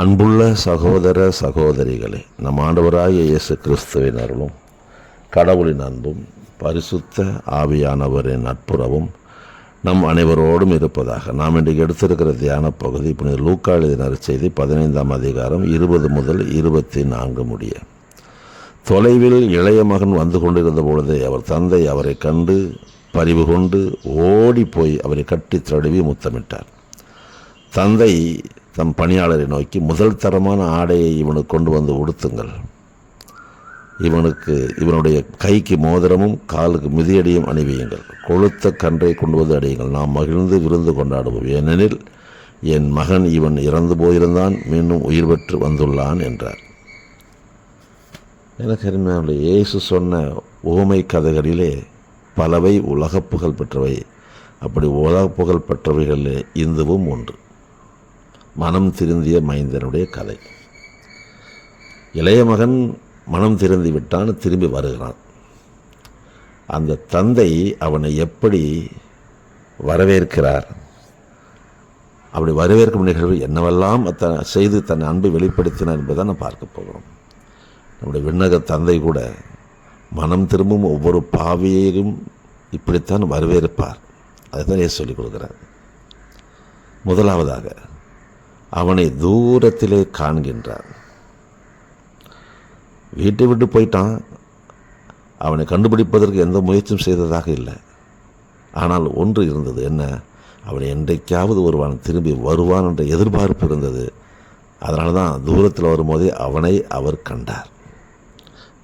அன்புள்ள சகோதர சகோதரிகளே, நம் ஆண்டவராகிய இயேசு கிறிஸ்துவின் அருளும் கடவுளின் அன்பும் பரிசுத்த ஆவியானவரின் நட்புறவும் நம் அனைவரோடும் இருப்பதாக. நாம் இன்றைக்கு எடுத்திருக்கிற தியான பகுதி புனித லூக்கா எழுதின நற்செய்தி 15ஆம் அதிகாரம் 20 முதல் 24 முடிய. தொலைவில் இளைய மகன் வந்து கொண்டிருந்த பொழுதே அவர் தந்தை அவரை கண்டு பரிவு கொண்டு ஓடி போய் அவரை கட்டி தழுவி முத்தமிட்டார். தந்தை தம் பணியாளரை நோக்கி, முதல் தரமான ஆடையை இவனுக்கு கொண்டு வந்து உடுத்துங்கள், இவனுடைய கைக்கு மோதிரமும் காலுக்கு மிதியடியும் அணிவியுங்கள், கொழுத்த கன்றை கொண்டு வந்து அடியுங்கள், நாம் மகிழ்ந்து விருந்து கொண்டாடுவோம், ஏனெனில் என் மகன் இவன் இறந்து போயிருந்தான், மீண்டும் உயிர் பெற்று வந்துள்ளான் என்றார். எனக்கு அருமையான இயேசு சொன்ன உவமை கதைகளிலே பலவை உலக புகழ் பெற்றவை. அப்படி உலக புகழ் பெற்றவைகளிலே இந்துவும் ஒன்று. மனம் திருந்திய மைந்தனுடைய கதை. இளைய மகன் மனம் திருந்தி விட்டான், திரும்பி வருகிறான். அந்த தந்தை அவனை எப்படி வரவேற்கிறார், அப்படி வரவேற்கும் நிகழ்வு என்னவெல்லாம் செய்து தன் அன்பை வெளிப்படுத்தினார் என்பதை நான் பார்க்க போகிறோம். நம்முடைய விண்ணக தந்தை கூட மனம் திரும்பும் ஒவ்வொரு பாவியையும் இப்படித்தான் வரவேற்பார். அதுதான் ஏன் சொல்லிக் கொடுக்கிறார். முதலாவதாக அவனை தூரத்திலே காண்கின்றார். வீட்டை விட்டு போயிட்டான், அவனை கண்டுபிடிப்பதற்கு எந்த முயற்சியும் செய்ததாக இல்லை. ஆனால் ஒன்று இருந்தது, என்ன? அவனை என்றைக்காவது ஒருவன் திரும்பி வருவான் என்ற எதிர்பார்ப்பு இருந்தது. அதனால தான் தூரத்தில் வரும்போதே அவனை அவர் கண்டார்.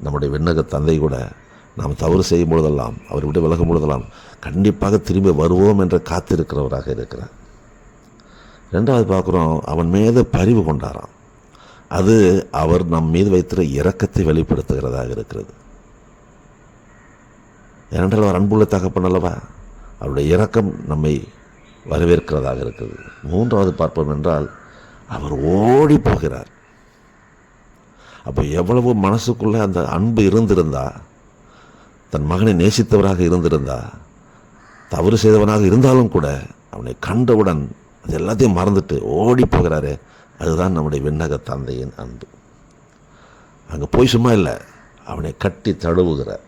நம்முடைய விண்ணக தந்தை கூட நாம் தவறு செய்யும் பொழுதெல்லாம், அவர் விட்டு விலகும் பொழுதெல்லாம் கண்டிப்பாக திரும்பி வருவோம் என்று காத்திருக்கிறவராக இருக்கிறார். ரெண்டாவது பார்க்குறோம், அவன் மீது பரிவு கொண்டாராம். அது அவர் நம் மீது வைத்திருக்கிற இரக்கத்தை வெளிப்படுத்துகிறதாக இருக்கிறது. ஏனென்றால் அவர் அன்புள்ள தகப்பன் அல்லவா, அவருடைய இரக்கம் நம்மை வரவேற்கிறதாக இருக்கிறது. மூன்றாவது பார்ப்போம் என்றால், அவர் ஓடி போகிறார். அப்போ எவ்வளவு மனசுக்குள்ளே அந்த அன்பு இருந்திருந்தா, தன் மகனை நேசித்தவராக இருந்திருந்தா, தவறு செய்தவனாக இருந்தாலும் கூட அவனை கண்டவுடன் அது எல்லாத்தையும் மறந்துட்டு ஓடி போகிறாரே, அதுதான் நம்முடைய விண்ணக தந்தையின் அன்பு. அங்கே போய் சும்மா இல்லை, அவனை கட்டி தழுவுகிறார்.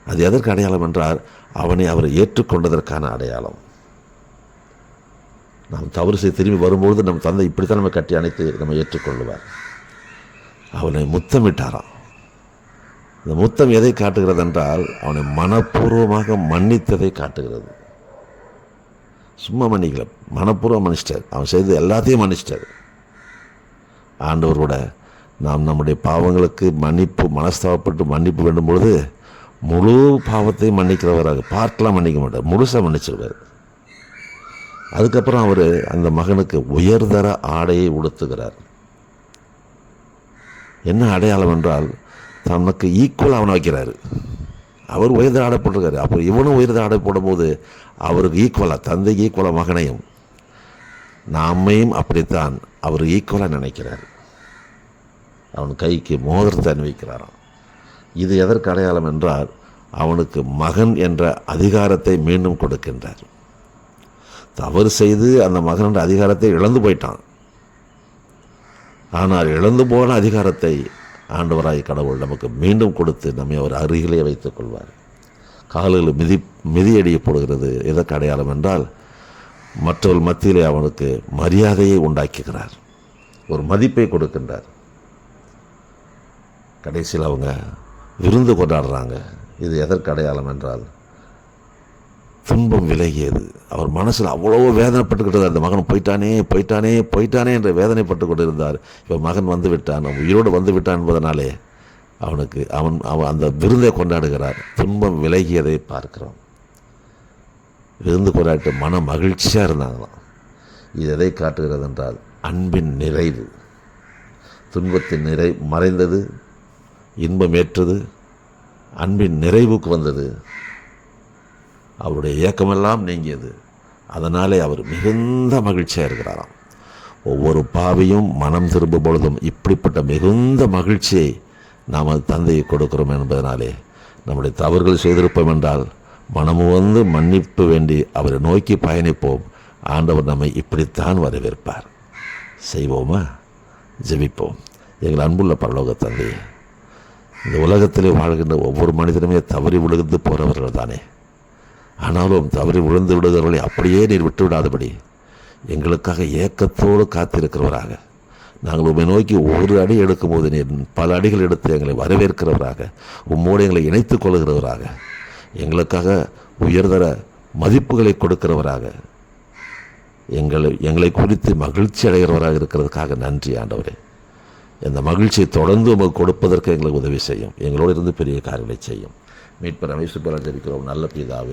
அது எதற்கு அடையாளம் என்றால், அவனை அவர் ஏற்றுக்கொண்டதற்கான அடையாளம். நாம் தவறு செய்து திரும்பி வரும்பொழுது நம் தந்தை இப்படித்தான் நம்ம கட்டி அணைத்து நம்ம ஏற்றுக்கொள்ளுவார். அவனை முத்தமிட்டாராம். இந்த முத்தம் எதை காட்டுகிறது என்றால், அவனை மனப்பூர்வமாக மன்னித்ததை காட்டுகிறது. சும்மா மன்னிக்கல, மனப்பூர்வம் மன்னிச்சிட்டார். அவன் செய்து எல்லாத்தையும் மன்னிச்சிட்டார். ஆண்டவர் கூட நாம் நம்முடைய பாவங்களுக்கு மனஸ்தாபப்பட்டு மன்னிப்பு வேண்டும் பொழுது முழு பாவத்தையும் மன்னிக்கிறவராக, பார்க்கலாம் மன்னிக்க மாட்டார், முழுசாக மன்னிச்சிருவார். அதுக்கப்புறம் அவர் அந்த மகனுக்கு உயர்தர ஆடையை உடுத்துகிறார். என்ன அடையாளம் என்றால், தனக்கு ஈக்குவல் அவனை வைக்கிறாரு. அவர் உயர்ந்த ஆடை போட்டிருக்காரு. அப்போ இவனும் உயர்ந்த ஆடை போடும்போது அவருக்கு ஈக்குவலாக, தந்தைக்கு ஈக்குவலாக மகனையும் நாமையும் அப்படித்தான் அவர் ஈக்குவலாக நினைக்கிறார். அவன் கைக்கு மோதிரத்தை அணிவிக்கிறாராம். இது எதற்கு அடையாளம் என்றால், அவனுக்கு மகன் என்ற அதிகாரத்தை மீண்டும் கொடுக்கின்றார். தவறு செய்து அந்த மகன் என்ற அதிகாரத்தை இழந்து போயிட்டான். ஆனால் இழந்து போன அதிகாரத்தை ஆண்டவராய் கடவுள் நமக்கு மீண்டும் கொடுத்து நம்மை அவர் அருகிலே வைத்துக் கொள்வார். கால்களில் மிதியடியை போடுகிறது எதற்கு அடையாளம் என்றால், மற்றவர்கள் மத்தியிலே அவனுக்கு மரியாதையை உண்டாக்குகிறார், ஒரு மதிப்பை கொடுக்கின்றார். கடைசியில் அவங்க விருந்து கொண்டாடுறாங்க. இது எதற்கு அடையாளம் என்றால், துன்பம் விலகியது. அவர் மனசில் அவ்வளோ வேதனைப்பட்டுக்கிட்டு, அந்த மகன் போயிட்டானே என்று வேதனைப்பட்டு கொண்டு இருந்தார். இப்போ மகன் வந்து விட்டான், உயிரோடு வந்து விட்டான் என்பதனாலே அவனுக்கு அவன் அந்த விருந்தை கொண்டாடுகிறார். துன்பம் விலகியதை பார்க்கிறோம். விருந்து கொண்டாட்டு மன மகிழ்ச்சியாக இருந்தாங்களாம். இது எதை காட்டுகிறது என்றால், அன்பின் நிறைவு. துன்பத்தின் மறைந்தது, இன்பம் ஏற்றது, அன்பின் நிறைவுக்கு வந்தது. அவருடைய இயக்கமெல்லாம் நீங்கியது. அதனாலே அவர் மிகுந்த மகிழ்ச்சியாக இருக்கிறாராம். ஒவ்வொரு பாவியும் மனம் திரும்பும் பொழுதும் இப்படிப்பட்ட மிகுந்த மகிழ்ச்சியை நாம் தந்தையை கொடுக்கிறோம் என்பதனாலே, நம்முடைய தவறுகள் செய்திருப்போம் என்றால் மனமு வந்து மன்னிப்பு வேண்டி அவரை நோக்கி பயணிப்போம். ஆண்டவர் நம்மை இப்படித்தான் வரவேற்பார். செய்வோமா? ஜெபிப்போம். எங்கள் அன்புள்ள பரலோக தந்தையே, இந்த உலகத்திலே வாழ்கின்ற ஒவ்வொரு மனிதனுமே தவறி விழுந்து போகிறவர்கள் தானே. ஆனாலும் தவறி விழுந்து விடுகிறவர்களை அப்படியே நீர் விட்டு விடாதபடி எங்களுக்காக ஏக்கத்தோடு காத்திருக்கிறவராக, நாங்கள் உம்மை நோக்கி ஒரு அடி எடுக்கும்போது நீர் பல அடிகள் எடுத்து எங்களை வரவேற்கிறவராக, உம்மோடு எங்களை இணைத்துக் கொள்கிறவராக, எங்களுக்காக உயர்தர மதிப்புகளை கொடுக்கிறவராக, எங்களை குறித்து மகிழ்ச்சி அடைகிறவராக இருக்கிறதுக்காக நன்றி ஆண்டவரே. இந்த மகிழ்ச்சியை தொடர்ந்து உமக்கு கொடுப்பதற்கு எங்களுக்கு உதவி செய்யும். எங்களோடு இருந்து பெரிய காரியங்களை செய்யும். மீட்பர் இயேசு பெயரால் ஜெபிக்கிறோம் நல்ல பிதாவே.